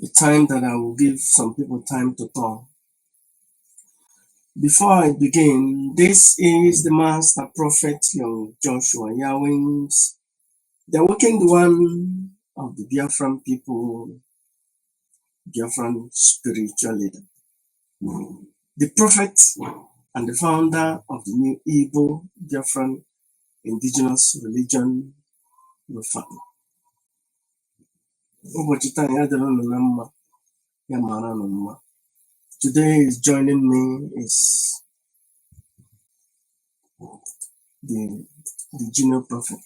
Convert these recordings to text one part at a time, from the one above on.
time that I will give some people time to talk. Before I begin, this is the Master Prophet Young Joshua Yawins, the awakened one of the Biafran people, Biafran spiritual leader, the prophet and the founder of the new Igbo Biafran indigenous religion, Rufa. Today is joining me is the junior prophet.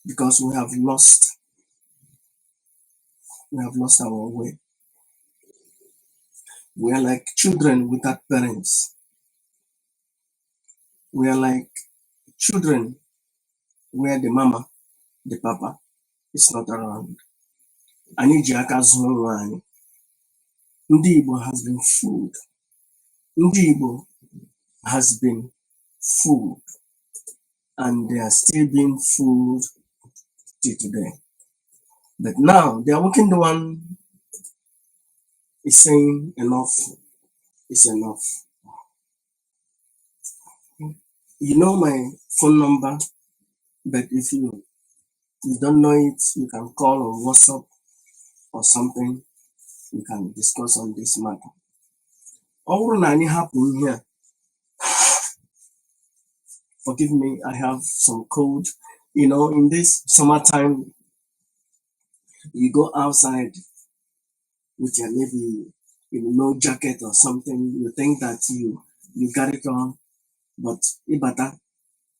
Because we have lost our way. We are like children without parents. We are like children where the mama, the papa is not around. Ndi Igbo has been fooled. Ndi Igbo has been fooled. And they are still being fooled till today. But now the awakened one is saying enough is enough. You know my phone number, but if you don't know it, you can call on WhatsApp or something. We can discuss on this matter. All Nani happen here. Forgive me, I have some cold. You know, in this summertime, you go outside with your maybe no jacket or something. You think that you got it on, but ibata,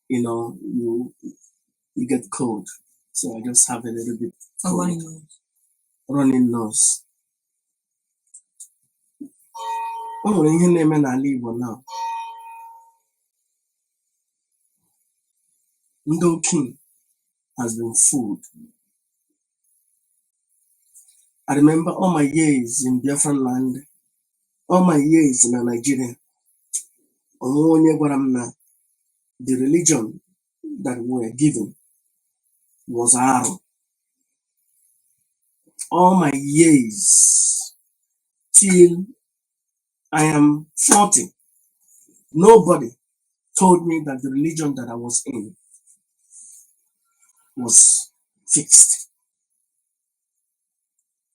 you get cold. So I just have a little bit running nose. Oh, ihe na-eme n'ala Igbo now. Ndo King has been fooled. I remember all my years in Biafran land, all my years in Nigeria. The religion that we were given was Aro. All my years till I am 40, nobody told me that the religion that I was in was fixed.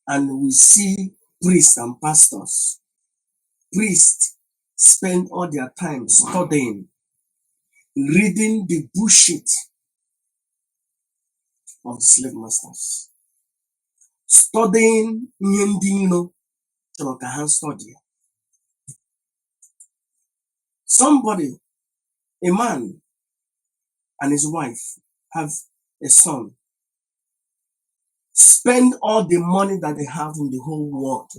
And we see priests and pastors. Priests spend all their time studying, reading the bullshit of the slave masters. Studying study. Somebody, a man and his wife have a son, spend all the money that they have in the whole world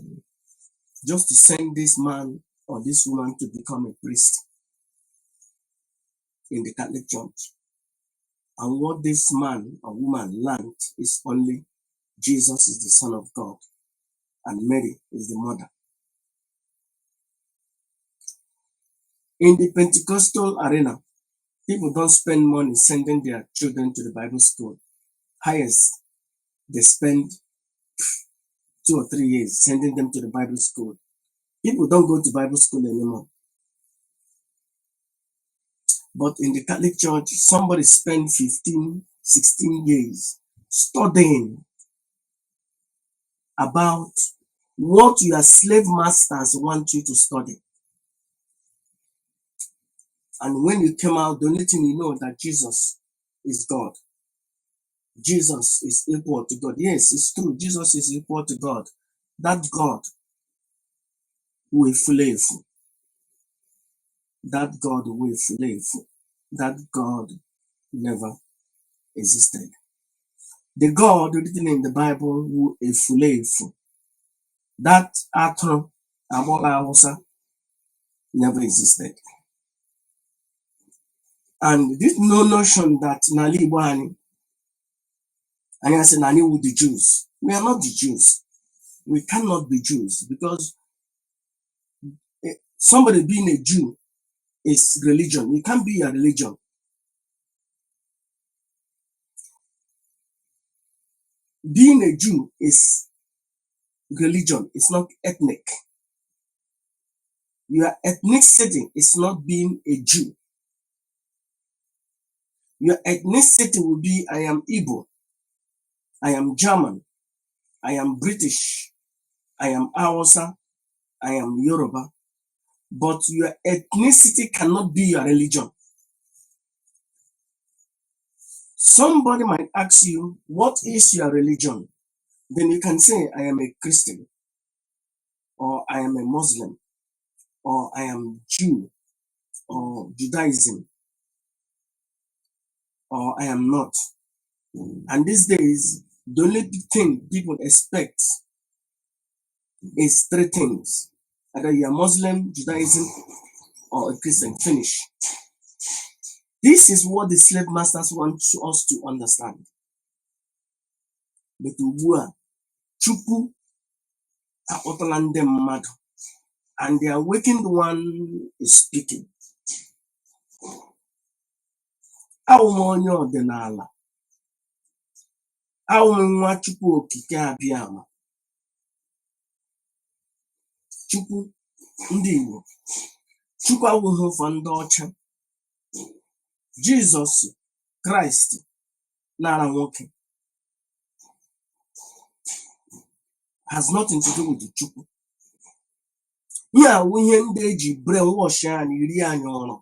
just to send this man or this woman to become a priest in the Catholic Church. And what this man or woman learned is only Jesus is the Son of God and Mary is the mother. In the Pentecostal arena, people don't spend money sending their children to the Bible school. Highest, they spend 2 or 3 years sending them to the Bible school. People don't go to Bible school anymore. But in the Catholic Church, somebody spent 15, 16 years studying about what your slave masters want you to study. And when you came out, the only thing you know that Jesus is God. Jesus is equal to God. Yes, it's true. Jesus is equal to God. That God will slave. That God will slave. That God never existed. The God written in the Bible who is slave. That Atron Abola never existed. And this no notion that Nali Bani and I said Nani with the Jews. We are not the Jews. We cannot be Jews because somebody being a Jew is religion. You can't be a religion. Being a Jew is religion, it's not ethnic. Your ethnicity is not being a Jew. Your ethnicity will be I am Igbo, I am German, I am British, I am Hausa, I am Yoruba. But your ethnicity cannot be your religion. Somebody might ask you, what is your religion? Then you can say, I am a Christian, or I am a Muslim, or I am Jew, or Judaism, or I am not. And these days, the only thing people expect is three things. Either you are Muslim, Judaism, or a Christian. Finish. This is what the slave masters want us to understand. But chukwu akpọtala ndị mmadụ, and the awakened one is speaking. Awụ m onye ọdịnala, awụ m nwa chukwu okike abiama. Chukwu ndị Igbo, chukwu awụghị ụfọ ndị ọcha. Jesus Christ nara nwoke has nothing to do with the chukwu. Ihe awụ ihe ndị eji brainwash anyị iri anyị ọrụ.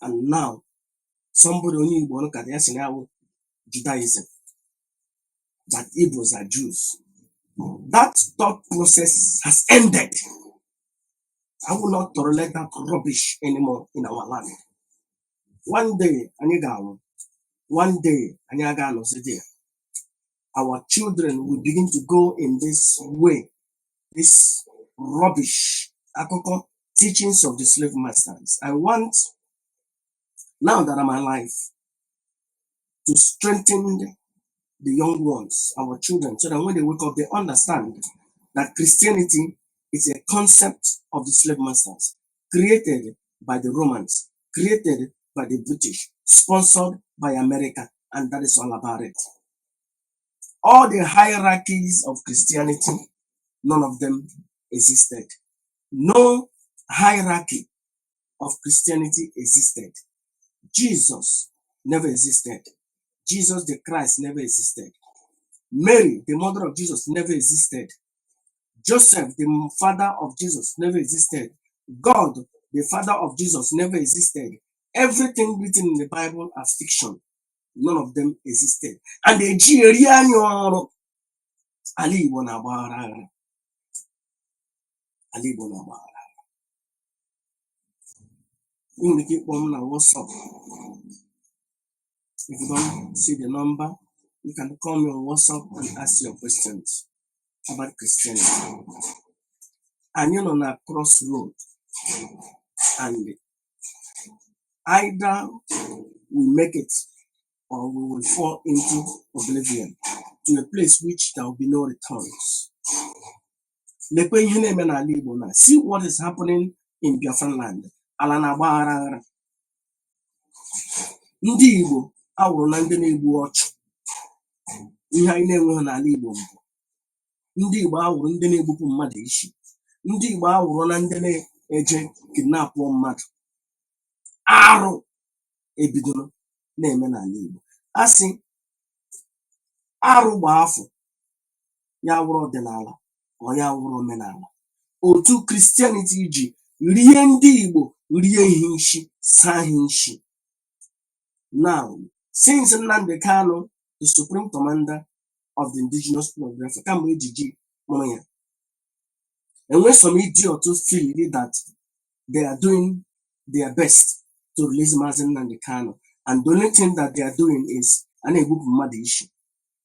And now somebody onye Igbo look at the Judaism, that Igbos are Jews. That thought process has ended. I will not tolerate that rubbish anymore in our land. One day, our children will begin to go in this way, this rubbish, teachings of the slave masters. I want, now that I'm alive, to strengthen the young ones, our children, so that when they wake up, they understand that Christianity is a concept of the slave masters, created by the Romans, created by the British, sponsored by America, and that is all about it. All the hierarchies of Christianity, none of them existed. No hierarchy of Christianity existed. Jesus never existed. Jesus the Christ never existed. Mary, the mother of Jesus, never existed. Joseph, the father of Jesus, never existed. God, the father of Jesus, never existed. Everything written in the Bible are fiction. None of them existed. And the Nigerian Ali Bonabara. Ali Bonabara. You can keep on WhatsApp. If you don't see the number, you can call me on WhatsApp and ask your questions about Christianity. And you're on a crossroad, and either we make it or we will fall into oblivion, to a place which there will be no returns. See what is happening in Biafran land. Ndị Igbo awụrụ na ndị na-egbu ọchụ. Ihe anyị na-enweghị n'ala Igbo mbụ. Ndị Igbo awụrụ ndị na-egbupụ mmadụ isi. Ndị Igbo awụrụ na ndị na-eje kidnapụ mmadụ. Arụ ebidoro na-eme n'ala Igbo. Asị arụ gba afọ ya wụrụ ọdịnala ọ ya wụrụ omenala. Otu Christianity ji rie ndị Igbo rie ihe nshi, saa ihe nshi. Now, since Nnamdi Kanu, the Supreme Commander of the indigenous people of Biafra, and when some idiots feel that they are doing their best to release Mazen Nnamdi Kanu, and the only thing that they are doing is an egwu mmadụ issue,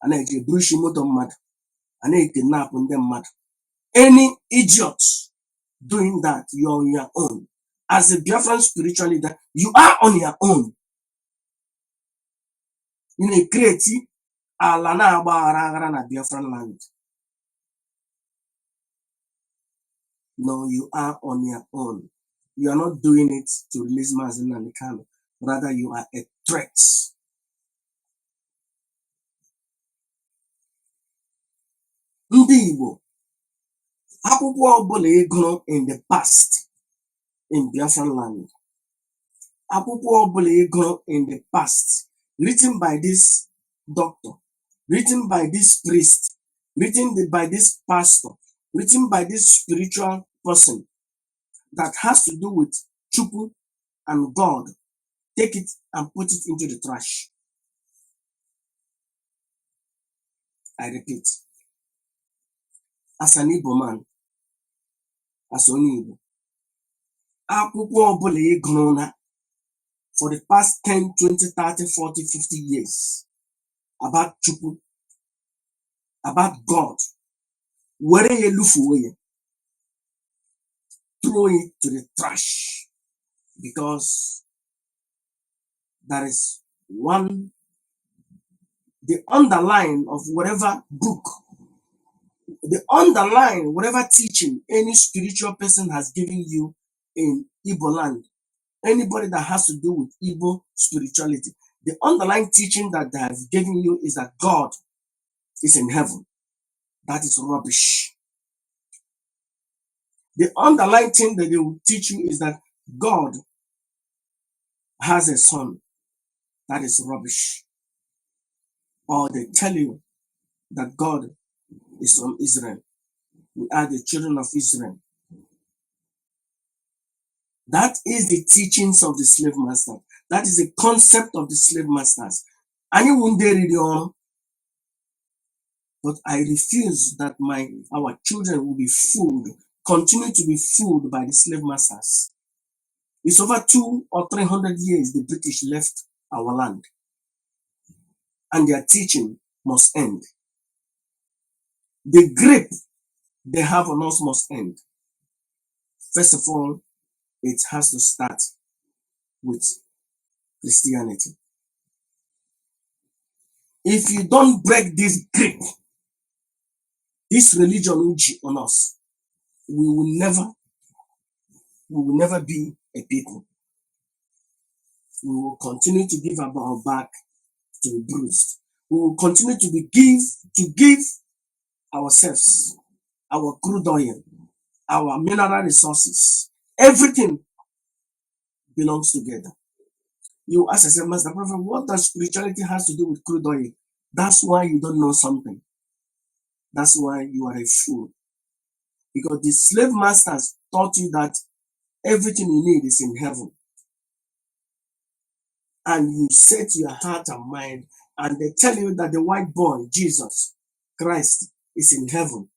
an egburushi moto mmadụ, an kidnap them mad. Any idiot doing that, you're on your own. As a Biafran spiritual leader, you are on your own. In a creative alana na Biafran land. No, you are on your own. You are not doing it to release Mazen Nnamdi Kanu. Rather, you are a threat. Ndị Igbo, akwụkwọ ọbụla ị gụrụ in the past in Biafran land, akwụkwọ ọbụla ị gụrụ in the past, written by this doctor, written by this priest, by this pastor, written by this spiritual person that has to do with chukwu and God, take it and put it into the trash. I repeat, as an Igbo man, as only Igbo, akwụkwọ ọbụla ị gụrụ na for the past 10, 20, 30, 40, 50 years about chukwu, about God, were ye lufuwe ye, throw it to the trash, because there is one, the underline of whatever book, the underline, whatever teaching any spiritual person has given you in Igbo land, anybody that has to do with Igbo spirituality, the underlying teaching that they have given you is that God is in heaven. That is rubbish. The underlying thing that they will teach you is that God has a son. That is rubbish. Or they tell you that God is from Israel. We are the children of Israel. That is the teachings of the slave master. That is the concept of the slave masters. But I refuse that our children will be fooled, continue to be fooled by the slave masters. It's over 200 or 300 years the British left our land, and their teaching must end. The grip they have on us must end. First of all, it has to start with Christianity. If you don't break this grip, this religion on us, we will never be a people. We will continue to give our back to the bruised. We will continue to give ourselves, our crude oil, our mineral resources, everything belongs together. You ask yourself, Master Prophet, what does spirituality has to do with crude oil? That's why you don't know something. That's why you are a fool. Because the slave masters taught you that everything you need is in heaven. And you set your heart and mind, and they tell you that the white boy, Jesus Christ, is in heaven,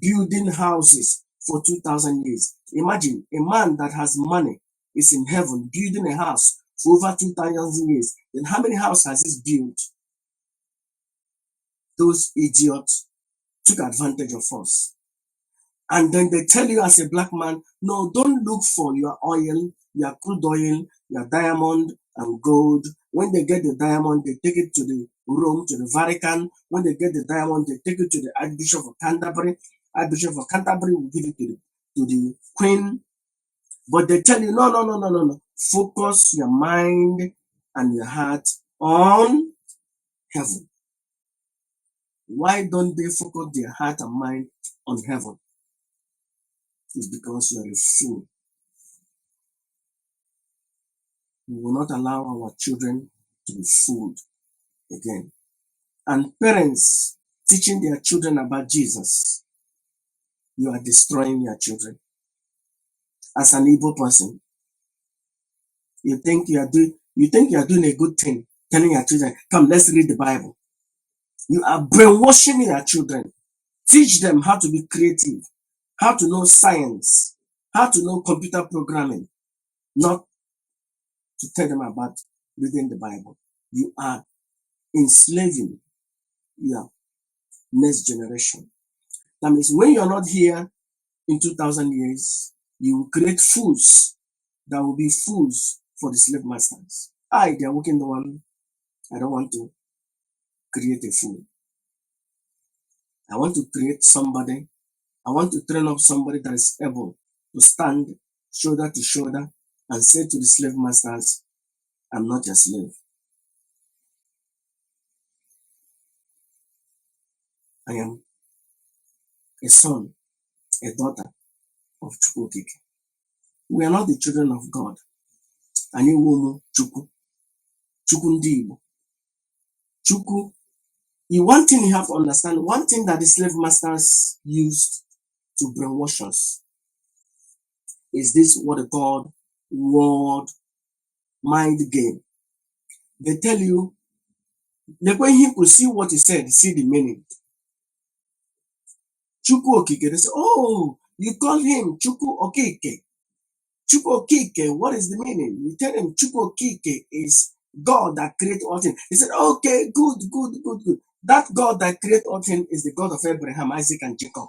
building houses for 2,000 years. Imagine a man that has money is in heaven, building a house for over 2,000 years. Then how many houses has he built? Those idiots took advantage of us. And then they tell you as a black man, no, don't look for your oil, your crude oil, your diamond and gold. When they get the diamond, they take it to the Rome, to the Vatican. When they get the diamond, they take it to the Archbishop of Canterbury. Archbishop of Canterbury will give it to the Queen. But they tell you, no. Focus your mind and your heart on heaven. Why don't they focus their heart and mind on heaven? It's because you are a fool. We will not allow our children to be fooled again. And parents teaching their children about Jesus, you are destroying your children. As an Igbo person, you think you are doing a good thing, telling your children, come, let's read the Bible. You are brainwashing your children. Teach them how to be creative, how to know science, how to know computer programming, not to tell them about reading the Bible. You are enslaving your next generation. That means when you're not here in 2,000 years, you will create fools that will be fools for the slave masters. They are working the one. I don't want to create a fool. I want to create somebody. I want to train up somebody that is able to stand shoulder to shoulder and say to the slave masters, I'm not your slave. I am a son, a daughter of chukwu okike. We are not the children of God. Anyị wụ chukwu, chukwu ndị Igbo. Chukwu. One thing you have to understand, one thing that the slave masters used to brainwash us is this what they call word mind game. They tell you, when he could see what he said, see the meaning. Chukwu okike, they say, oh, you call him chukwu okike. Chukwu okike, what is the meaning? You tell him chukwu okike is God that created all things. He said, okay, good. That God that created all things is the God of Abraham, Isaac, and Jacob.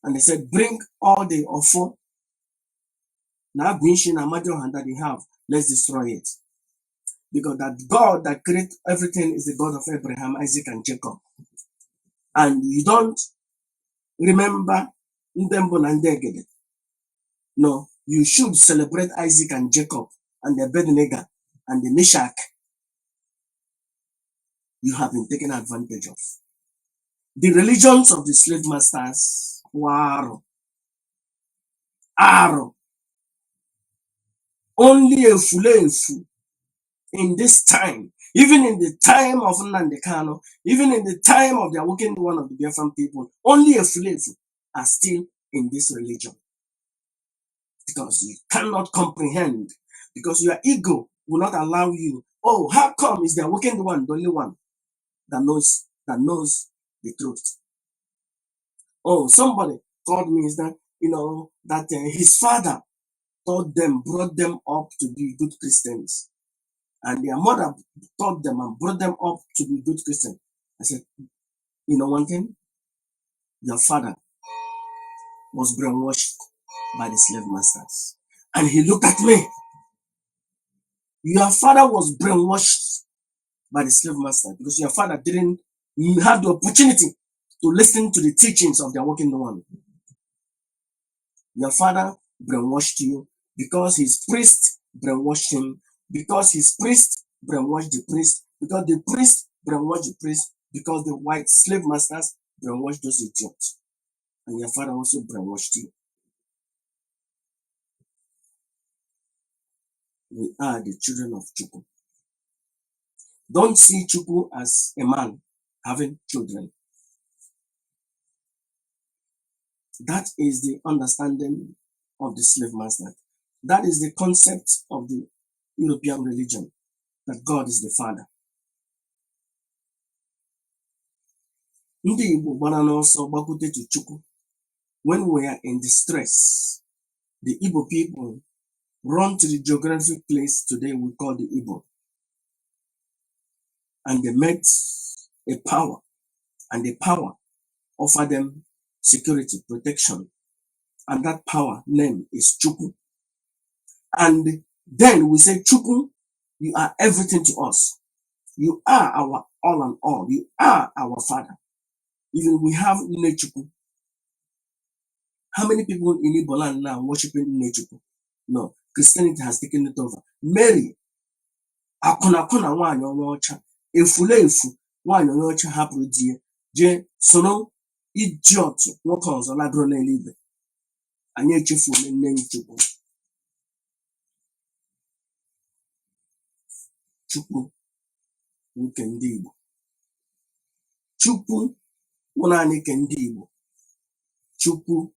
And they said, bring all the offer now that they have, let's destroy it. Because that God that created everything is the God of Abraham, Isaac, and Jacob. And you don't remember Ndembo and Ndegede. No, you should celebrate Isaac and Jacob and the Abednego and the Meshach. You have been taken advantage of. The religions of the slave masters were arrow. Only a fulefu in this time, even in the time of Nnamdi Kanu, even in the time of the awakening one of the Biafran people, only a fulefu are still in this religion. Because you cannot comprehend, because your ego will not allow you. Oh, how come is the awakened one the only one that knows the truth? Oh, somebody called me, is that that his father taught them, brought them up to be good Christians, and their mother taught them and brought them up to be good Christians. I said, you know one thing, your father was brainwashed by the slave masters, and he looked at me. Your father was brainwashed by the slave master because your father didn't have the opportunity to listen to the teachings of the awakened one. Your father brainwashed you because his priest brainwashed him, because his priest brainwashed the priest, because the priest brainwashed the priest, because the white slave masters brainwashed those idiots. And your father also brainwashed you. We are the children of Chukwu. Don't see Chukwu as a man having children. That is the understanding of the slave master. That is the concept of the European religion, that God is the Father. Ndị Igbo gbara n'ọsọ gbakute to Chukwu. When we are in distress, the Igbo people run to the geographic place today we call the Igbo. And they met a power, and the power offer them security, protection. And that power name is Chukwu. And then we say, Chukwu, you are everything to us. You are our all and all. You are our Father. Even we have Nne Chukwu. How many people in Igbo land now worshiping Nne Chukwu? No, Christianity has taken it over. Mary, akuna nwaanyị onye ọcha, efulefu nwaanyị onye ọcha hapụrụ di ya, je soro idiot nwoke ọzọ lagoro n'eluigwe. Anyị echefuola Nne Chukwu. Chukwu nke ndị Igbo. Chukwu wụ naanị nke ndị Igbo. Chukwu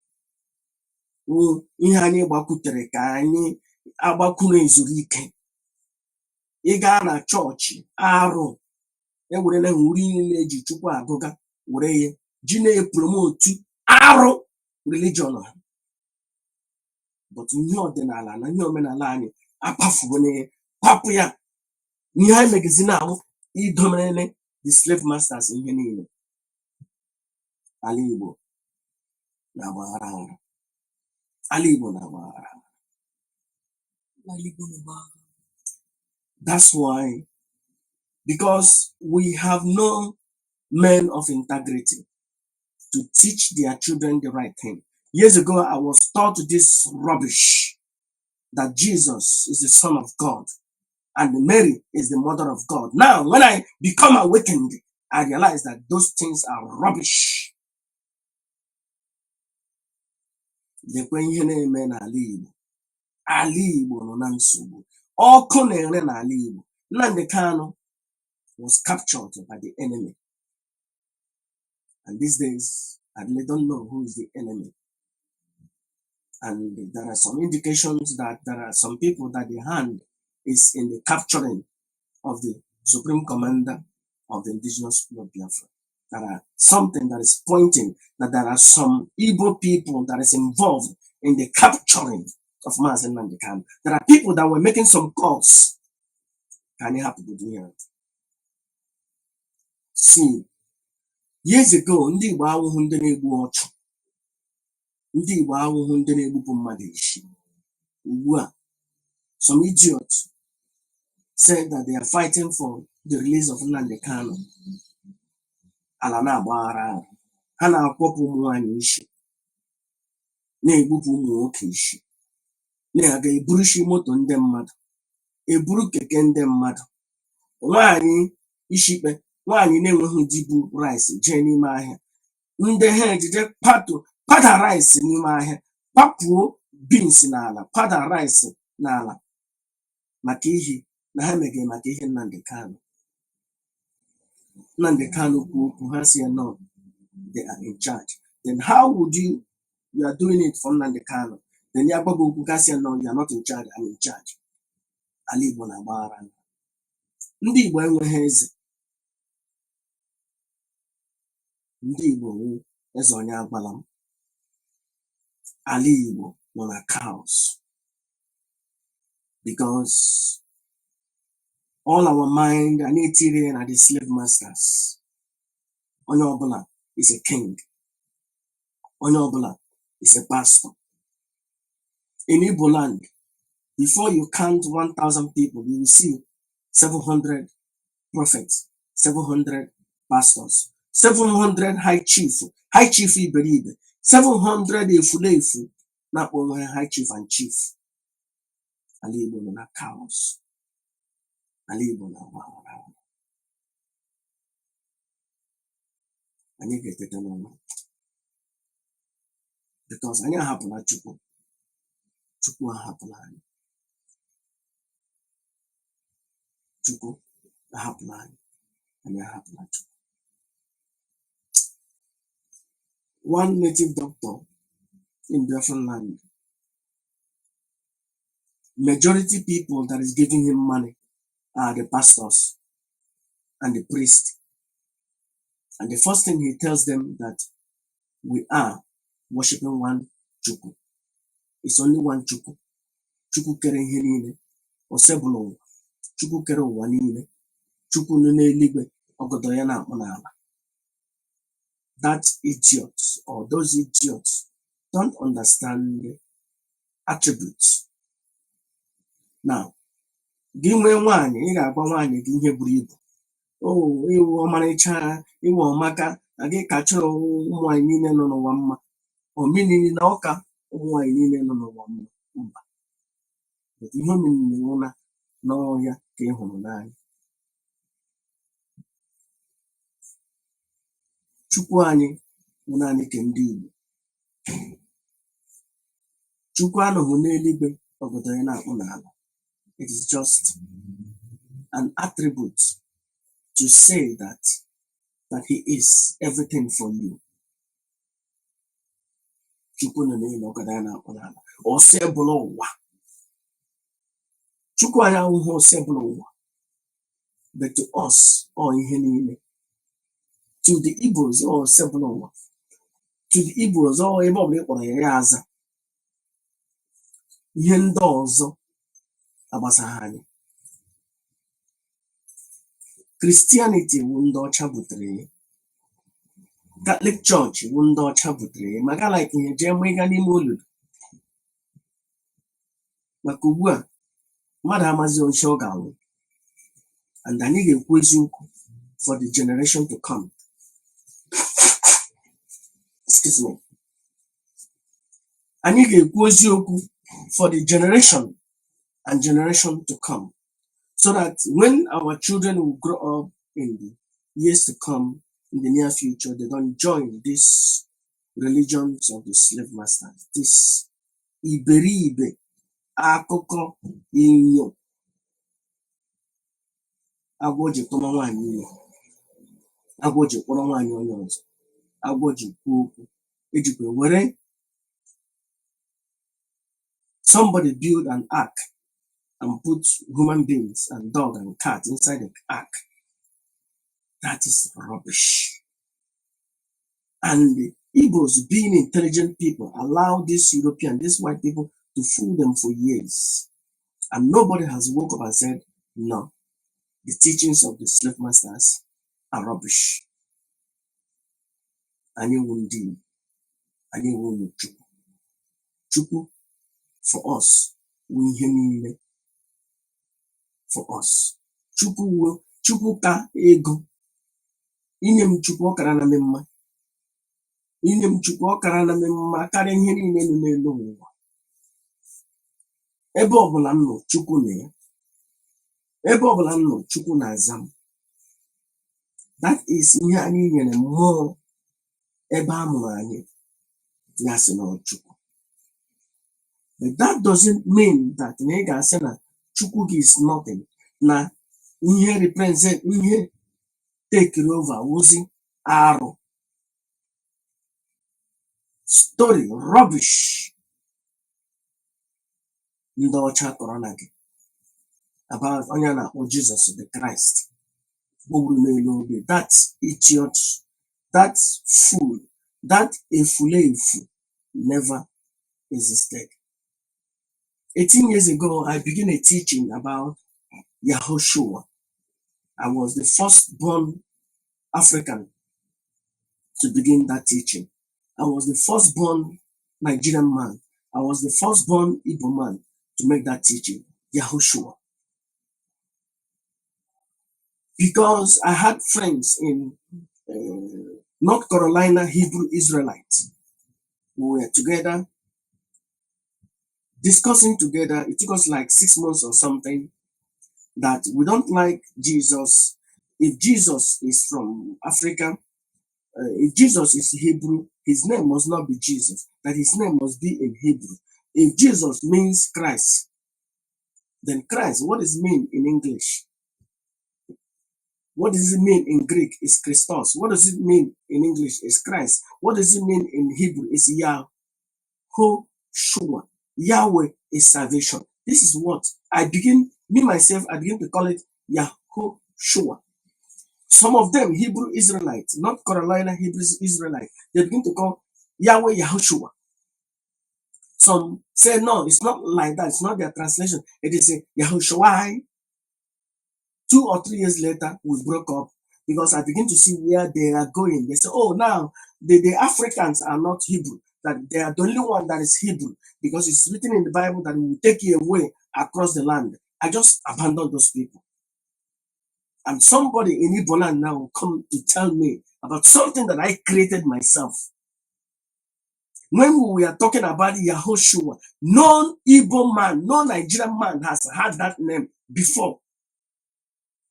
wụ ihe anyị gbakwutere ka anyị agbakwuru ezuru ike. Ị gaa na chọọchị arụ ewerela ha uri niile eji Chukwu agụga were ya ji na-epromotu arụ religion ha. But ihe ọdịnala na ihe omenala anyị akpafugo na kwapụ ya. Ihe anyị megizi na ahụ idomerele the slave masters ihe niile. Ala Igbo na-agbaghara aghara. Ala Igbo na-agbaghara aghara. That's why, because we have no men of integrity to teach their children the right thing. Years ago, I was taught this rubbish, that Jesus is the Son of God and Mary is the Mother of God. Now, when I become awakened, I realized that those things are rubbish. Lekwe ihe na-eme n'ala Igbo. Ala Igbo nọ na nsogbu. Ọkụ na-ere n'ala Igbo. Nnamdi Kanu was captured by the enemy. And these days, I really don't know who is the enemy. And there are some indications that there are some people that the hand is in the capturing of the Supreme Commander of the indigenous people of Biafra. There are something that is pointing that there are some Igbo people that is involved in the capturing of Mazi Nnamdi Kanu. There are people that were making some calls. Can you happen to do it? See, years ago, ndị Igbo awụhụ ndị na-egbu ọchụ. Ndị Igbo awụhụ ndị na-egbupụ mmadụ isi. Ugbu a, some idiots said that they are fighting for the release of Nnamdi Kanu. Ala na-agbaghara ahụ. Ha na-akwọpụ ụmụ nwaanyị isi. Na-egbupụ ụmụ nwoke isi. Na-aga eburushi moto ndị mmadụ. Eburu keke ndị mmadụ. Nwaanyị ishikpe. Nwaanyị na-enweghị dibu rice jee n'ime ahịa. Ndị ha ejije pada rice n'ime ahịa. Papuo beans n'ala. Pada rice n'ala. Maka ihe na ha meghe maka ihe Nnamdi Kanu. Nnamdi Kanu kwuo okwu ha si no, they are in charge. Then how would you are doing it for Nnamdi Kanu? Then ya gbago okwu ka si no, you are not in charge, I'm in charge. Ala Igbo na-agbaghara. Ndị Igbo enweghị eze. Ndị Igbo nwe eze onye agbala m. Ala Igbo nọ na chaos. Because all our mind and Ethereum are the slave masters. Onye ọbụla is a king. Onye ọbụla is a pastor. In Igbo land, before you count 1,000 people, you will see 700 prophets, 700 pastors, 700 high chief iberibe, 700 efulefu, na onwe high chief and chief. Ala Igbo nọ na chaos. Ala Igbo na-agbaghara. Anyị ga-etete n'ụwa. Because anyị ahapụla Chukwu. Chukwu ahapụla anyị. Chukwu ahapụla anyị. Anyị ahapụla Chukwu. One native doctor in Biafra land, majority people that is giving him money are the pastors and the priests. And the first thing he tells them that we are worshiping one chukwu. It's only one chukwu. Chukwu kere ihe niile. Osebụla ụwa. Chukwu kere ụwa niile. Chukwu nọ n'eluigwe. Ọgọdọ ya na-akpọ n'ala. That idiot or those idiots don't understand the attributes. Now, gị nwee nwaanyị, ị ga-agwa nwaanyị gị ihe buru ibu. Oh, ịwụ ọmarịcha, ịwụ ọmaka, na gị kachara ụmụ nwaanyị niile nọ n'ụwa mma. Omenini na ọka ụmụ nwaanyị niile nọ n'ụwa mma. Mba. Ihe omenini nwụna n'ọhịa ka ị hụrụ n'anya. Chukwu anyị bụ naanị ke ndị Igbo. Chukwu anọghị n'eluigwe ọgọdọ ya na-akpụ n'ala. It is just an attribute to say that he is everything for you. Chukwu nọ n'elu ọgọdọ ya na-akpụ n'ala. Osebụla ụwa. Chukwu anyị ahụhụ osebụla ụwa. But to us, ọ ihe niile. To the Igbos, or seven over. To the Igbos, or ebe ọbụla ịkpọrọ ya ya aza. Ihe ndị ọzọ agbasaghị anyị. Christianity wụ ndị ọcha butere ya. Catholic Church wụ ndị ọcha butere ya. Maka like ihe jee ma ịga n'ime olulu. Maka ugbu a, mmadụ amazi oche ọ ga-anwụ. And anyị ga-ekwu eziokwu for the generation to come. Excuse me. Anyị ga-ekwu eziokwu for the generation and generation to come, so that when our children will grow up in the years to come, in the near future, they don't join these religions of the slave masters. This iberibe akụkọ inyo agwọ ji kpọrọ nwaanyị ime, agwọ ji kpọrọ nwaanyị onye ọzọ, agwọ ji kwuo okwu, ejikwa were somebody build an ark and put human beings and dog and cat inside the ark. That is rubbish. And the Igbos, being intelligent people, allow these European, these white people to fool them for years. And nobody has woke up and said, no, the teachings of the slave masters are rubbish. Anyị wụ ndị Igbo, anyị wụ ụmụ Chukwu. Chukwu for us wụ ihe niile for us. Chukwu ka ego. Inye m Chukwu ọkara na mma. Inye m Chukwu ọkara na mma karịa ihe niile nọ n'elu ụwa. Ebe ọbụla m nọ, Chukwu na ya. Ebe ọbụla m nọ, Chukwu na-aza m. That is ihe anyị nyere mmụọ ebe a mụrụ anyị ya sị na Chukwu. But that doesn't mean that na ị ga-asị na Chukwu gị is nothing, na ihe represent ihe take over wụzi arụ. Story rubbish. Ndị ọcha kọrọ na gị about onye a na-akpọ Jesus the Christ. Gburu n'elu obe. That idiot, that fool, that efulefu never existed. 18 years ago, I began a teaching about Yahushua. I was the firstborn African to begin that teaching. I was the firstborn Nigerian man. I was the firstborn Igbo man to make that teaching, Yahushua. Because I had friends in North Carolina, Hebrew Israelites. We were together, discussing together. It took us like 6 months or something, that we don't like Jesus. If Jesus is from Africa, if Jesus is Hebrew, his name must not be Jesus, that his name must be in Hebrew. If Jesus means Christ, then Christ, what does it mean in English? What does it mean in Greek? Is Christos. What does it mean in English? Is Christ. What does it mean in Hebrew? Is Yahushua. Yahweh is salvation. This is what I begin to call it Yahushua. Some of them, Hebrew Israelites, North Carolina Hebrew Israelites, they begin to call Yahweh Yahushua. Some say, no, it's not like that. It's not their translation. It is a Yahushua. 2 or 3 years later, we broke up because I begin to see where they are going. They say, oh, now the Africans are not Hebrew, that they are the only one that is Hebrew because it's written in the Bible that we will take you away across the land. I just abandoned those people. And somebody in Igbo land now will come to tell me about something that I created myself. When we are talking about Yahushua, no Igbo man, no Nigerian man has had that name before.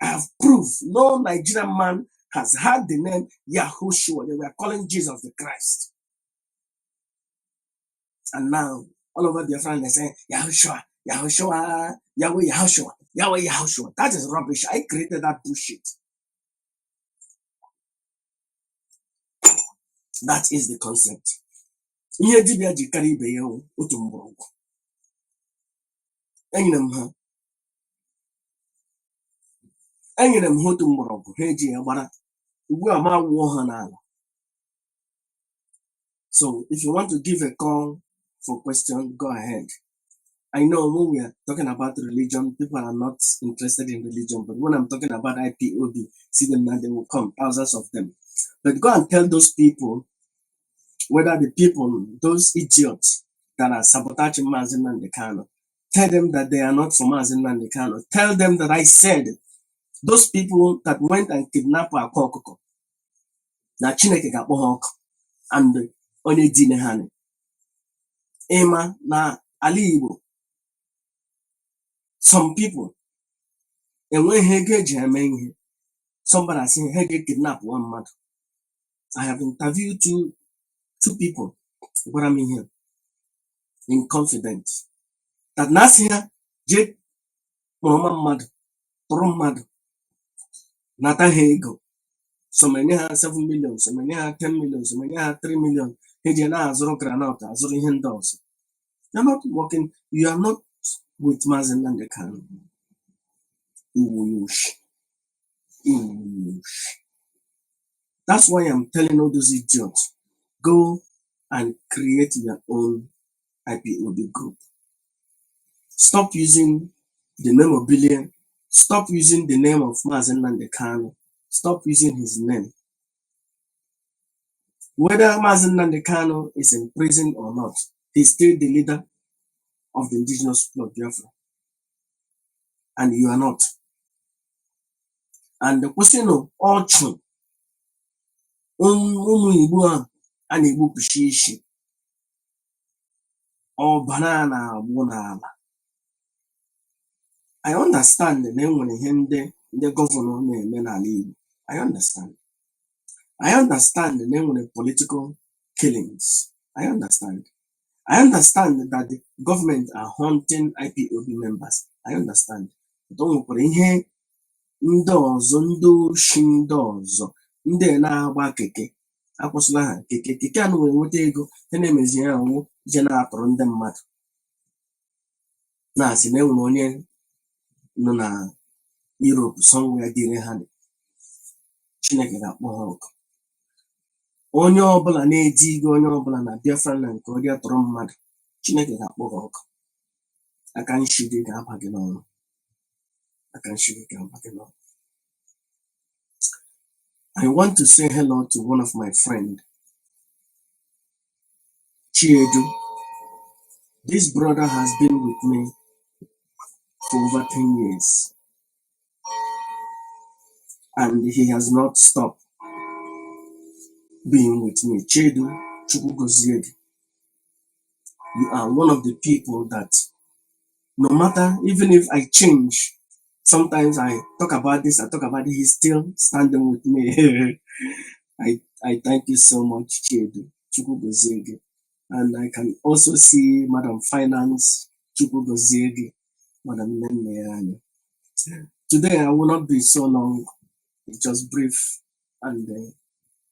I have proved no Nigerian man has had the name Yahushua. They were calling Jesus the Christ. And now, all over their friends, they say, Yahushua, Yahushua, Yahweh Yahushua, Yahweh Yahushua. That is rubbish. I created that bullshit. That is the concept. Ihe dibịa ji karịa ibe ya otu mgbọrọgwụ. Enyere m ha otu mgbọrọgwụ ha eji ya gbara. Ugbu a ma wụọ ha n'ala. So if you want to give a call for question, go ahead. I know when we are talking about religion, people are not interested in religion, but when I'm talking about IPOB, see them now, they will come, thousands of them. But go and tell those people, whether the people, those idiots that are sabotaging Mazen and the Kano, tell them that they are not from Mazen and the Kano. Tell them that I said, those people that went and kidnapped our Kokoko, na Chineke ga-akpọ and onye dine ha Ema na Ali Igbo. Some people enweghị ego eji eme ihe. somebody has saying, hey, they kidnap one man. I have interviewed two people, what I mean here, in confidence. That Nasia, Jake, Mama Mad, Torom Mad, Nata Hego. So many have 7 million, so many have 10 million, so many have 3 million. Hejana Azoro Granata, Azoro Hendos. You're not working, you are not with Mazen and the Khan. That's why I'm telling all those idiots, go and create your own IPOB group. Stop using the memorabilia. Stop using the name of Mazen Nandekano. Stop using his name. Whether Mazen Nandekano is in prison or not, he's still the leader of the indigenous people of Biafra. And you are not. And the question of Orchun, Igbo and Igbo Pishishi, or banana bonala. I understand the name when the governor name. I understand. I understand the name when the political killings. I understand. I understand that the government are hunting IPOB members. I understand. Don't put in here ndozo ndị na-agba keke akwụsịla ha keke anụ wee nweta ego ha na-emezi ya nwụ ije na-atụrụ ndị mmadụ na-asị na enwere onye nọ na Europe somewhere dịrị ha Chineke ga-akpọ ha ọkụ onye ọbụla na-eji ego onye ọbụla na Biafra na nke ọrịa tụrụ mmadụ Chineke ga-akpọ ha ọkụ aka nshi gị ga-aba gị n'ọrụ aka nshi gị ga-aba gị n'ọrụ. I want to say hello to one of my friends, Chiedu. This brother has been with me for over 10 years. And he has not stopped being with me. Chiedu, chukwu. You are one of the people that no matter, even if I change, sometimes I talk about this, I talk about it, he's still standing with me. I thank you so much, Chiedu, chukwu. And I can also see Madam Finance, chukwu. Madam Nene. Today I will not be so long, just brief, and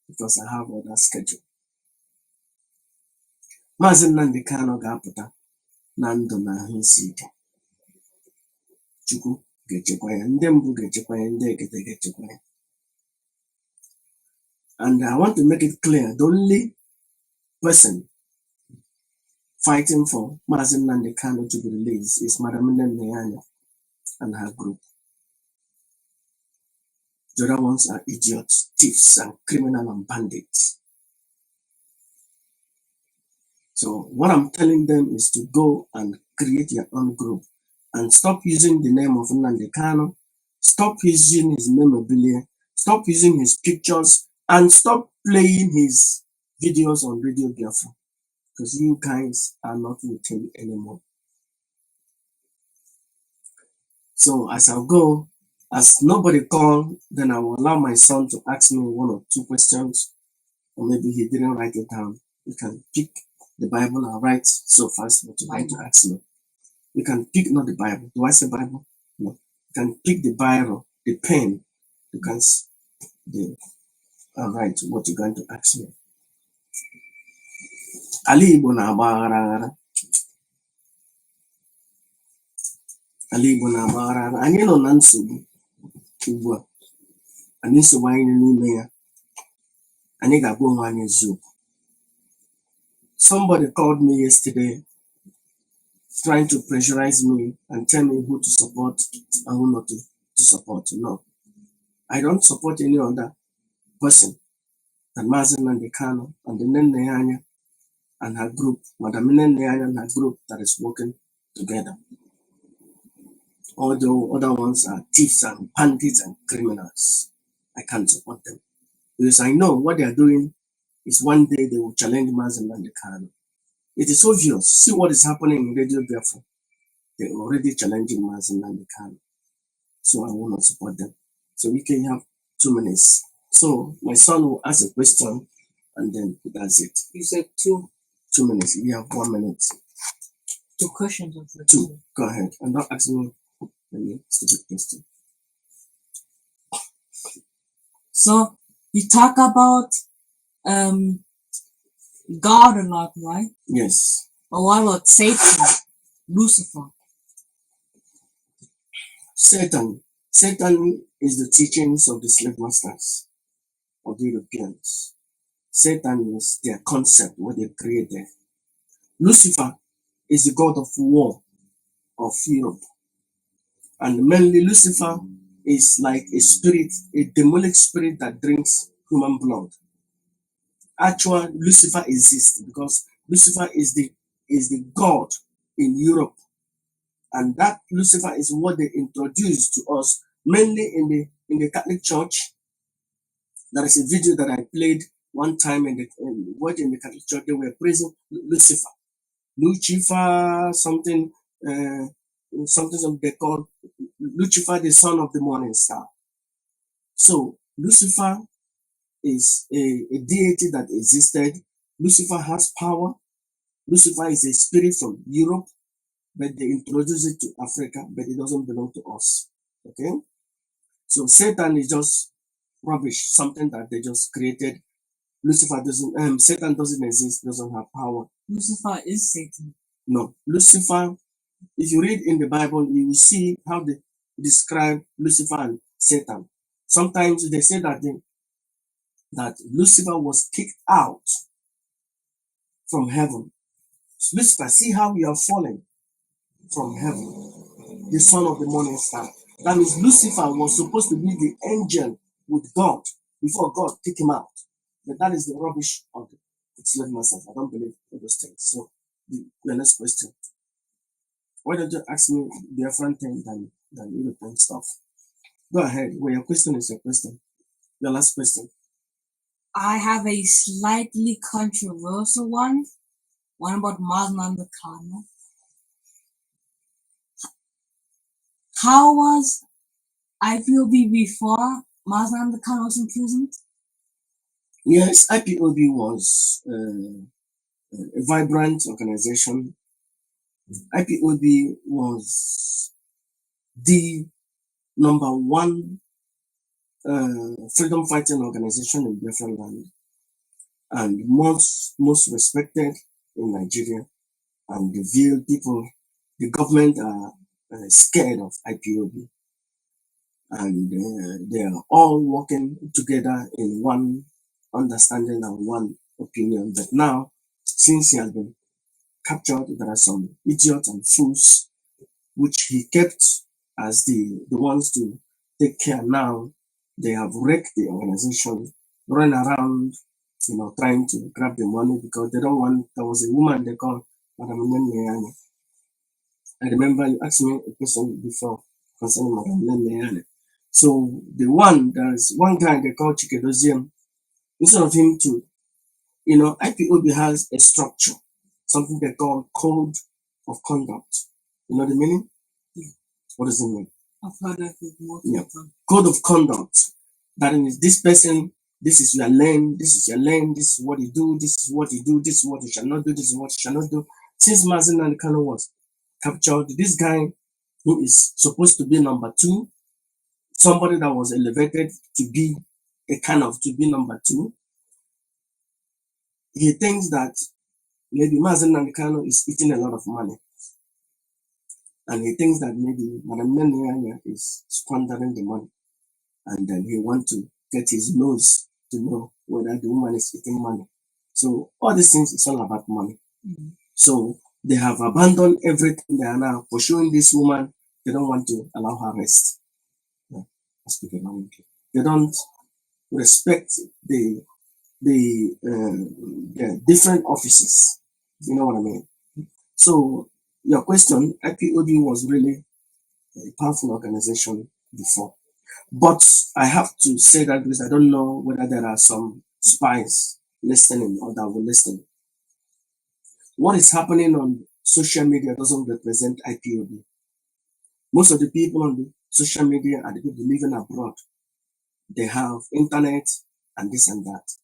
because I have other schedule. Mazen Nandekano ga-apụta na ndụ na ahụ isi ike. Chukwu ga-echekwa ya, ndị mbụ ga-echekwa ya, ndị egede ga-echekwa ya. And I want to make it clear, the only person fighting for Mazen Nandekano to be released is Madam Nene and her group. The other ones are idiots, thieves, and criminal and bandits. So what I'm telling them is to go and create your own group and stop using the name of Nnamdi Kanu, stop using his memorabilia, stop using his pictures, and stop playing his videos on Radio Biafra because you guys are not with him anymore. So as I'll go, as nobody called, then I will allow my son to ask me 1 or 2 questions, or maybe he didn't write it down. You can pick the Bible and write so fast what you're going to ask me. You can pick, not the Bible. Do I say Bible? No. You can pick the Bible, the pen. You can write what you're going to ask me. Ali Igbo na-agbaghara. Ali Igbo na-agbaghara. Anyị nọ na nsogbu ugbu a. Anyị nsogbu anyị n'ime ya. Anyị ga-agwa onwe anyị eziokwu. Somebody called me yesterday trying to pressurize me and tell me who to support and who not to support. No. I don't support any other person than Mazen Nandekano and the Nene and her group, Madam Nene and her group that is working together. All the other ones are thieves and bandits and criminals. I can't support them. Because I know what they are doing is one day they will challenge Mazen Nandekano. It is obvious. See what is happening in Radio Biafra. They're already challenging Mazen Nandekano. So I will not support them. So we can have 2 minutes. So my son will ask a question and then that's it. You said 2. 2 minutes. We have 1 minute. 2 questions. Two. Go ahead. And don't ask me any stupid question. So you talk about God a lot, right? Yes. But what about Satan, Lucifer? Satan is the teachings of the slave masters of the Europeans. Satan is their concept, what they created. Lucifer is the god of war of Europe. And mainly Lucifer is like a spirit, a demonic spirit that drinks human blood. Actually, Lucifer exists because Lucifer is the god in Europe. And that Lucifer is what they introduced to us mainly in the Catholic Church. There is a video that I played one time in the Catholic Church. They were praising Lucifer, something, something they call Lucifer, the son of the morning star. So Lucifer is a deity that existed. Lucifer has power. Lucifer is a spirit from Europe, but they introduce it to Africa, but it doesn't belong to us. Okay? So Satan is just rubbish, something that they just created. Satan doesn't exist, doesn't have power. Lucifer is Satan. No, Lucifer, if you read in the Bible, you will see how they describe Lucifer and Satan. Sometimes they say that Lucifer was kicked out from heaven. Lucifer, see how you are fallen from heaven, the son of the morning star. That means Lucifer was supposed to be the angel with God before God kicked him out. But that is the rubbish of the slave masters. I don't believe in those things. So the next question. Why don't you ask me the different thing than European stuff? Go ahead. Well, your question is your question. Your last question. I have a slightly controversial one. One about Maznan the Khan. How was IPOB before Maznan the Khan was imprisoned? Yes, IPOB was a vibrant organization. IPOB was the number one freedom fighting organization in Biafra land and most respected in Nigeria. And the real people, the government are scared of IPOB. And they are all working together in one understanding and one opinion. But now, since he has been captured, there are some idiots and fools which he kept as the ones to take care. Now they have wrecked the organization, run around, trying to grab the money because they don't want. There was a woman they called Madam Nene. I remember you asked me a question before concerning Madam Nene. So there's one guy they call Chikedozium. Instead of him to, IPOB has a structure, something they call code of conduct. You know the meaning? Yeah. What does it mean? I've heard of it more Yeah. Code of conduct. That means this person, this is your lane, this is your lane, this is what you do, this is what you do, this is what you shall not do, this is what you shall not do. Since Mazen and Kano was captured, this guy who is supposed to be number 2, somebody that was elevated to be number 2, he thinks that maybe Mazen Nandekano is eating a lot of money. And he thinks that maybe Madam Nanyanya is squandering the money. And then he wants to get his nose to know whether the woman is eating money. So all these things is all about money. Mm-hmm. So they have abandoned everything. They are now pursuing this woman. They don't want to allow her rest. Yeah, I speak about it. They don't respect the different offices. You know what I mean? So your question, IPOB was really a powerful organization before. But I have to say that because I don't know whether there are some spies listening or that will listen. What is happening on social media doesn't represent IPOB. Most of the people on the social media are the people living abroad. they have internet and this and that.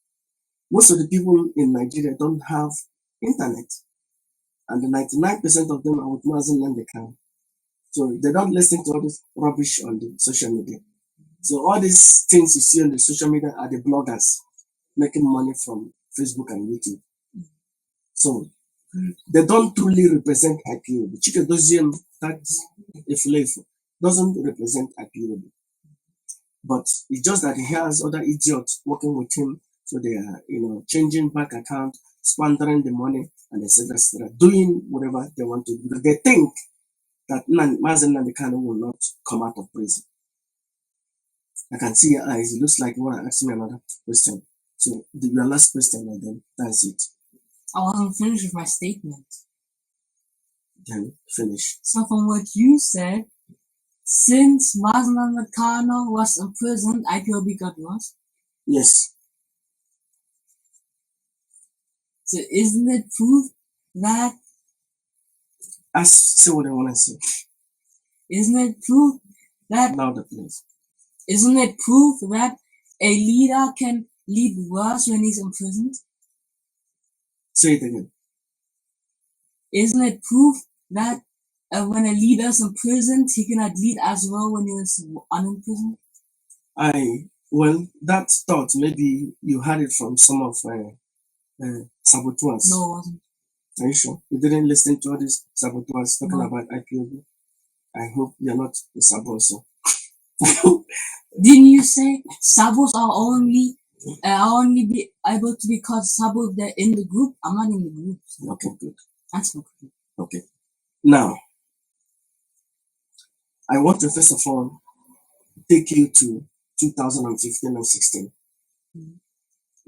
Most of the people in Nigeria don't have internet, and the 99% of them are with Muslim and they can. So they don't listen to all this rubbish on the social media. So all these things you see on the social media are the bloggers making money from Facebook and YouTube. So they don't truly represent IPOB. Chikedozium, that's Ifulefu, doesn't represent IPOB. But it's just that he has other idiots working with him. So they are, changing bank account, squandering the money, and etc., doing whatever they want to do. They think that Mazen Nandekano will not come out of prison. I can see your eyes. It looks like you want to ask me another question. So your last question, and then that's it. I wasn't finished with my statement. Then finish. So from what you said, since Mazen Nakano was imprisoned, IPOB got lost? Yes. So isn't it proof that... Say what I want to say. Isn't it proof that... Louder, please. Isn't it proof that a leader can lead worse when he's imprisoned? Say it again. Isn't it proof that when a leader's imprisoned, he cannot lead as well when he was unimprisoned? Well, that thought, maybe you had it from some of saboteurs. No, it wasn't. Are you sure? You didn't listen to all these saboteurs talking about IPOB? I hope you're not a saboteur. Didn't you say sabos are only be able to be called sabos if they're in the group? I'm not in the group. So. Okay, good. That's okay. Okay. Now, I want to first of all take you to 2015 and 16.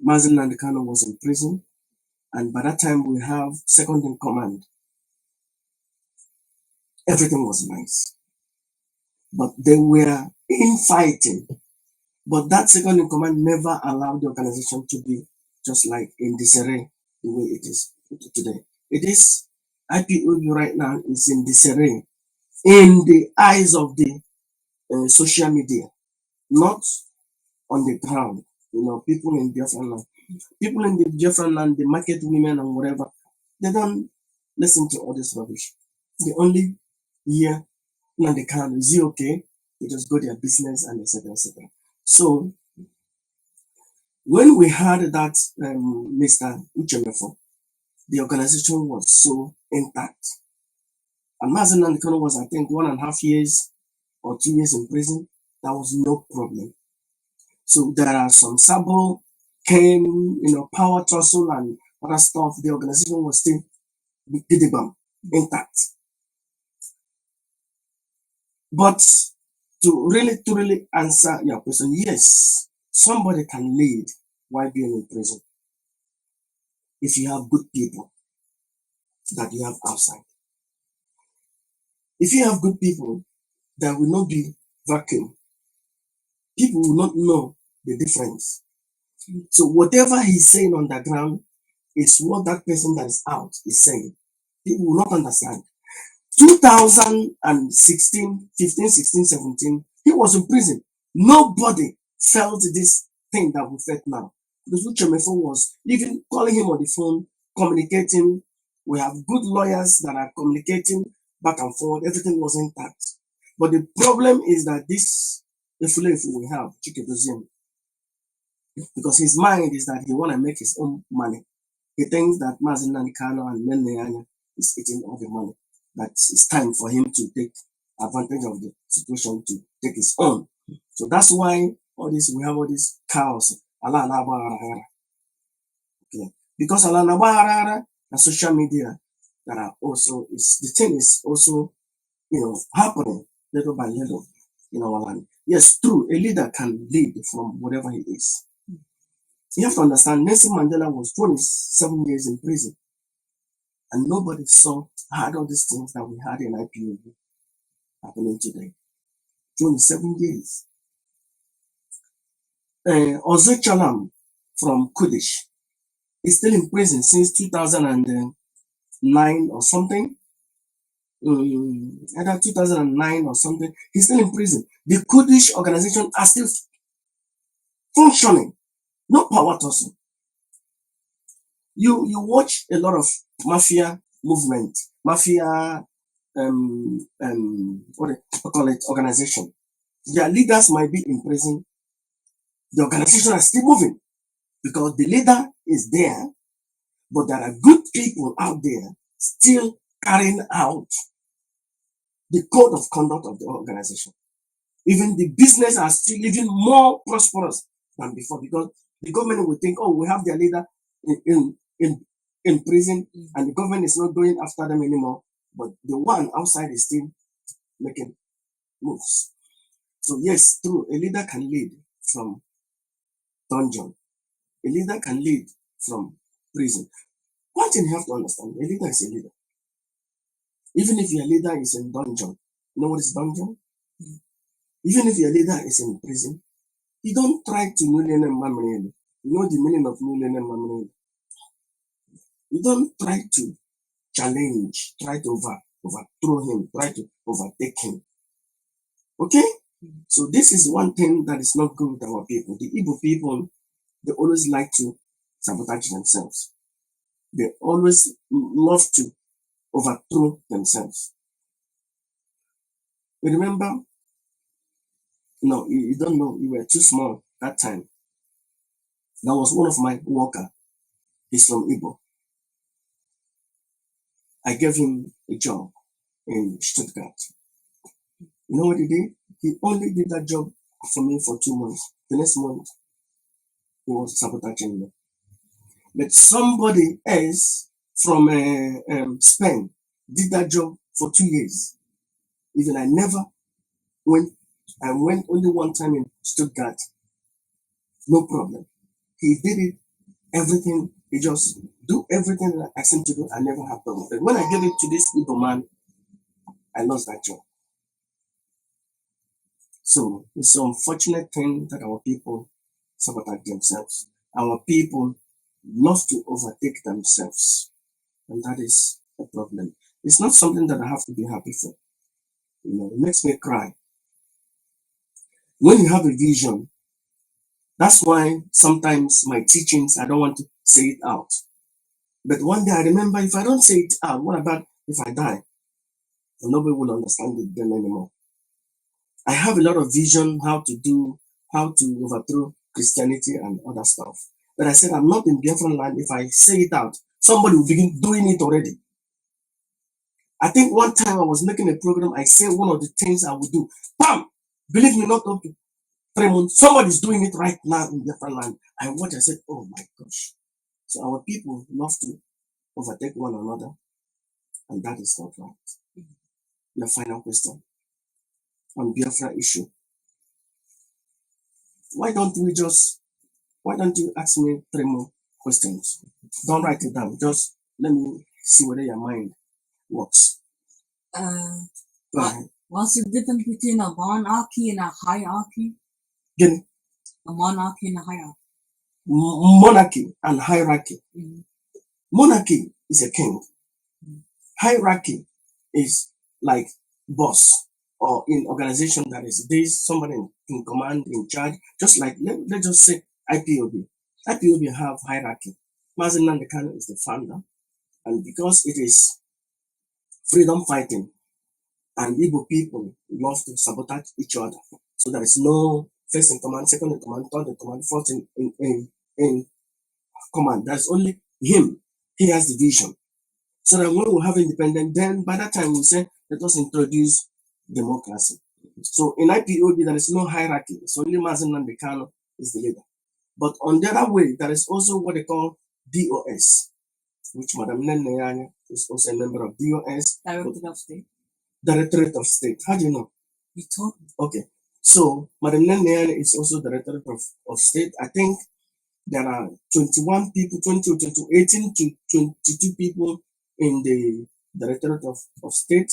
Mazen Nandekano was in prison, and by that time we have second in command. Everything was nice, but they were infighting. But that second in command never allowed the organization to be just like in disarray the way it is today. It is IPOB right now is in disarray in the eyes of the social media, not on the ground. People in Biafran land, people in the Biafran land, the market women and whatever, they don't listen to all this rubbish. They only hear Nandekano, is he okay? They just go their business and etc. etc. So when we heard that Mr. Uchemefo, the organization was so intact. And Mazen Nandekano was, I think, 1.5 years or 2 years in prison. That was no problem. So there are some sabo came, power tussle and other stuff. The organization was still intact. But to really answer your question, yes, somebody can lead while being in prison if you have good people that you have outside. If you have good people, there will not be vacuum. People will not know the difference. So whatever he's saying on the ground is what that person that is out is saying. People will not understand. 2016, 15, 16, 17, he was in prison. Nobody felt this thing that we felt now. Because Uchemefo was even calling him on the phone, communicating. We have good lawyers that are communicating back and forth. Everything was intact. But the problem is that this Ifulefu we have, Chikedozium, because his mind is that he want to make his own money. He thinks that Mazen Nandekano and Nene is eating all the money. That it's time for him to take advantage of the situation to take his own. So that's why we have all these chaos. Okay. Because and social media that are also the thing is also happening little by little in our land. Yes, true, a leader can lead from whatever he is. You have to understand Nelson Mandela was 27 years in prison. And nobody had all these things that we had in IPOB happening today. 27 years. Ozo Chalam from Kudish is still in prison since 2009 or something. Either 2009 or something. He's still in prison. The Kudish organization are still functioning, no power tussle. You watch a lot of mafia movement, mafia what do you call it, organization. Their leaders might be in prison. The organization is still moving because the leader is there, but there are good people out there still carrying out the code of conduct of the organization. Even the business are still even more prosperous than before because the government will think, oh, we have their leader in prison and the government is not going after them anymore, but the one outside is still making moves. So yes, true, a leader can lead from dungeon. A leader can lead from prison. One thing you have to understand, a leader is a leader. Even if your leader is in dungeon, you know what is dungeon? Even if your leader is in prison, you don't try to You know the meaning of you don't try to challenge, try to overthrow him, try to overtake him. Okay? So this is one thing that is not good with our people. The Igbo people, they always like to sabotage themselves. They always love to overthrow themselves. You remember? No, you don't know. You were too small that time. That was one of my worker. He's from Igbo. I gave him a job in Stuttgart. You know what he did? He only did that job for me for 2 months. The next month, he was sabotaging me. But somebody else from Spain did that job for 2 years. Even I never went. I went only one time in Stuttgart. No problem. He did it, everything. He just do everything that I asked him to do. I never had problem. But when I gave it to this Igbo man, I lost that job. So it's an unfortunate thing that our people sabotage themselves. Our people love to overtake themselves. And that is a problem. It's not something that I have to be happy for. You know, it makes me cry. When you have a vision, that's why sometimes my teachings, I don't want to say it out. But one day I remember, if I don't say it out, what about if I die? And nobody will understand it then anymore. I have a lot of vision how to overthrow Christianity and other stuff. But I said, I'm not in Biafran land. If I say it out, somebody will begin doing it already. I think one time I was making a program, I said one of the things I would do. Bam! Believe me, not up to 3 months. Somebody's doing it right now in Biafran land. I watched, I said, oh my gosh. So our people love to overtake one another, and that is not right. Your final question on Biafra issue. Why don't you ask me 3 more questions? Don't write it down. Just let me see whether your mind works. Go ahead. What's the difference between a monarchy and a hierarchy? Get it? A monarchy and a hierarchy. Monarchy and hierarchy. Mhm. Monarchy is a king. Hierarchy is like boss, or in organization that is there's somebody in command, in charge. Just like let's just say IPOB. IPOB have hierarchy. Mazen Nandekano is the founder, and because it is freedom fighting, and Igbo people love to sabotage each other. So there is no first in command, second in command, third in command, fourth in command. There's only him. He has the vision. So that when we have independence, then by that time we'll say, let us introduce democracy. So in IPOB, there is no hierarchy. It's only Mazen Nandekano is the leader. But on the other way, there is also what they call DOS, which Madam Nene is also a member of DOS. Directorate of State. Directorate of State. How do you know? You told me. Okay. So Madam Nene is also Directorate of State. I think there are 21 people, 20 or 22, 18 to 22 people in the Directorate of State.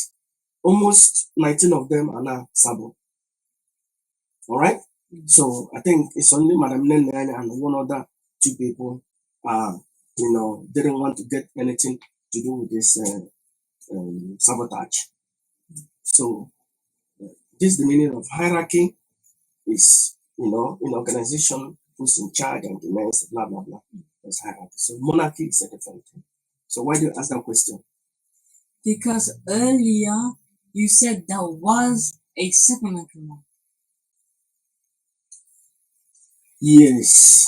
Almost 19 of them are now Sabo. All right? Mhm. So I think it's only Madam Nene and one other 2 people didn't want to get anything to do with this sabotage. So this is the meaning of hierarchy is, in organization, who's in charge and the next, blah, blah, blah. There's hierarchy. So monarchy is a different thing. So why do you ask that question? Because earlier you said there was a second in command. Yes.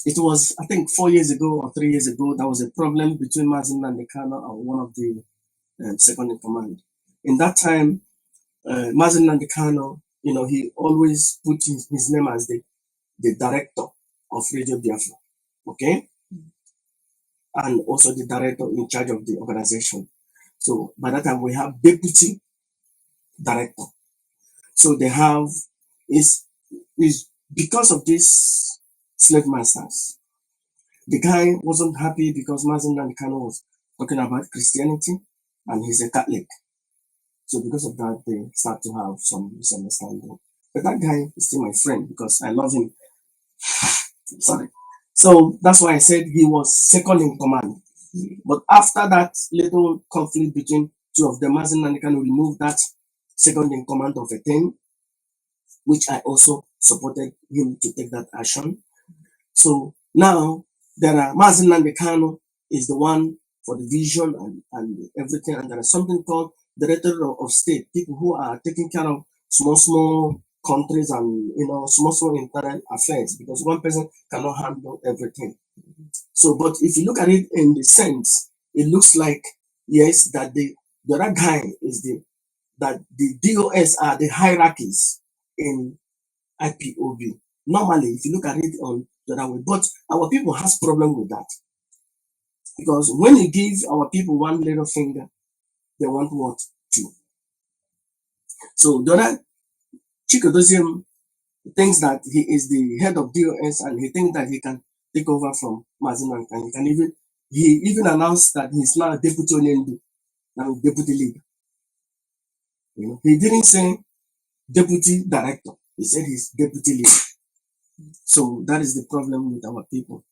It was, I think, 4 years ago or 3 years ago, there was a problem between Mazin Nandekano and one of the second in command. In that time, Mazin Nandekano, he always put his name as the director of Radio Biafra, okay? And also the director in charge of the organization. So by that time, we have deputy director. So they have, is because of this slave masters, the guy wasn't happy because Mazin Nandekano was talking about Christianity and he's a Catholic. So because of that, they start to have some misunderstanding. But that guy is still my friend because I love him. Sorry. So that's why I said he was second in command. But after that little conflict between two of them, Mazin Nandekano removed that second in command of a thing, which I also supported him to take that action. So now there are Mazin Nandekano is the one for the vision and everything, and there is something called director of state, people who are taking care of small countries and small internal affairs, because one person cannot handle everything. So, but if you look at it in the sense, it looks like yes, that the other guy is that the DOS are the hierarchies in IPOB. Normally, if you look at it on the other way, but our people has problem with that, because when you give our people one little finger, they want what? Two. So the other Chikodozium thinks that he is the head of DOS and he thinks that he can take over from Mazin and he even announced that he's now deputy Onyendu, now deputy leader. He didn't say deputy director, he said he's deputy leader. So that is the problem with our people.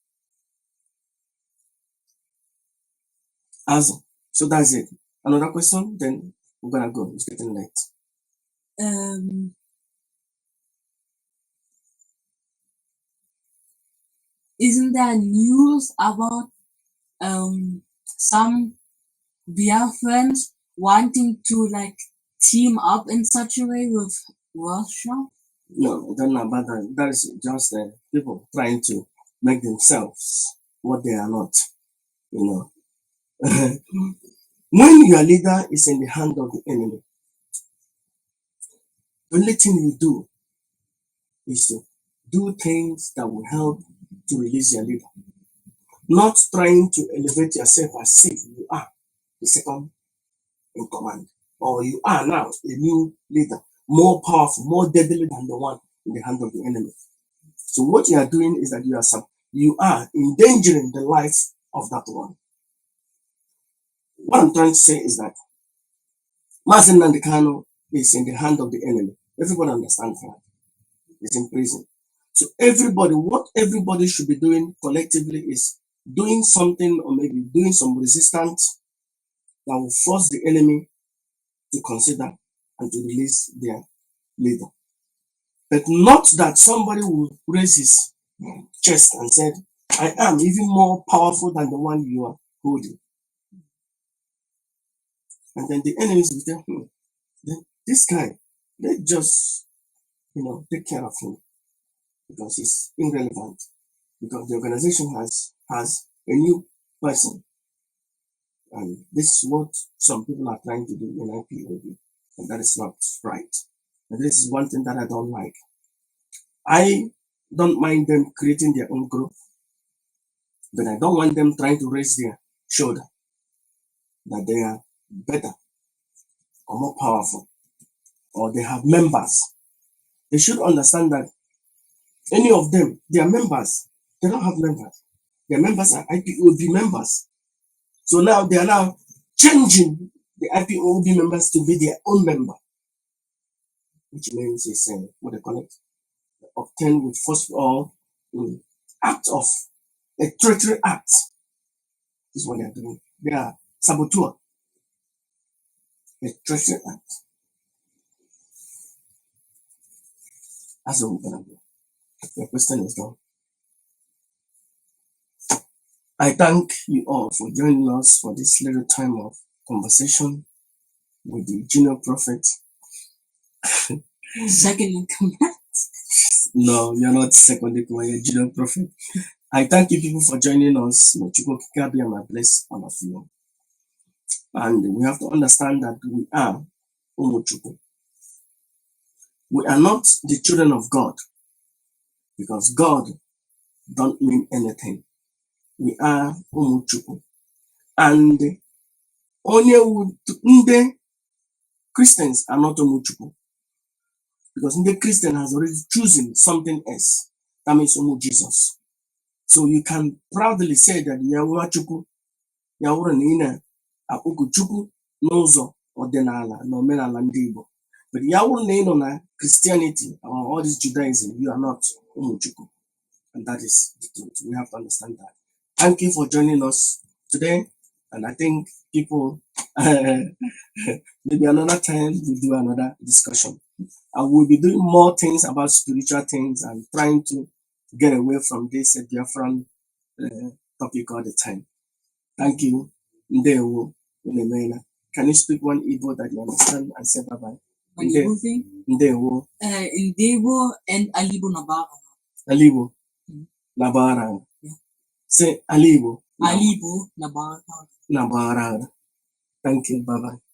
So that's it. Another question, then we're gonna go. It's getting late. Isn't there news about some Biafrans wanting to team up in such a way with Russia? No, I don't know about that. That is just people trying to make themselves what they are not. When your leader is in the hand of the enemy, the only thing you do is to do things that will help to release your leader. Not trying to elevate yourself as if you are the second in command, or you are now a new leader, more powerful, more deadly than the one in the hand of the enemy. So what you are doing is that you are endangering the life of that one. What I'm trying to say is that Mazin Nandekano is in the hand of the enemy. Everybody understands that. He's in prison. So what everybody should be doing collectively is doing something, or maybe doing some resistance that will force the enemy to consider and to release their leader. But not that somebody will raise his chest and said, I am even more powerful than the one you are holding. And then the enemies will tell, this guy, let's just, take care of him because he's irrelevant. Because the organization has a new person. And this is what some people are trying to do in IPOB. And that is not right. And this is one thing that I don't like. I don't mind them creating their own group, but I don't want them trying to raise their shoulder that they are better or more powerful, or they have members. They should understand that any of them, they are members. They don't have members. Their members are IPOB members. So now they are now changing the IPOB members to be their own member, which means it's what they call it, obtained with force or act of a treachery act. This is what they are doing. They are saboteur. A treachery act. That's what we're gonna do. Your question is done. I thank you all for joining us for this little time of conversation with the junior prophet. Second in command. No, you're not second in command, you're junior prophet. I thank you people for joining us. May chukwu okike abiama bless all of you. And we have to understand that we are ụmụ Chukwu. We are not the children of God because God don't mean anything. We are ụmụ Chukwu. And the Christians are not ụmụ Chukwu because the Christian has already chosen something else. That means ụmụ Jesus. So you can proudly say that you are nwa Chukwu, ya wụrụ na ị na-akpọku Chukwu n'ụzọ ọdịnala na omenala ndị Igbo. But ya wụrụ na ị nọ na Christianity or all this Judaism, you are not ụmụ Chukwu. And that is the truth. We have to understand that. Thank you for joining us today. And I think people, maybe another time we'll do another discussion. I will be doing more things about spiritual things and trying to get away from this Biafran topic all the time. Thank you. Ndewo. Unemena. Can you speak one Igbo that you understand and say bye-bye? One Igbo thing? Ndewo. Ndewo and Alibo Nabara. Alibo. Nabara. Yeah. Say Alibo. Alibo Nabara. Nabara. Thank you. Bye-bye.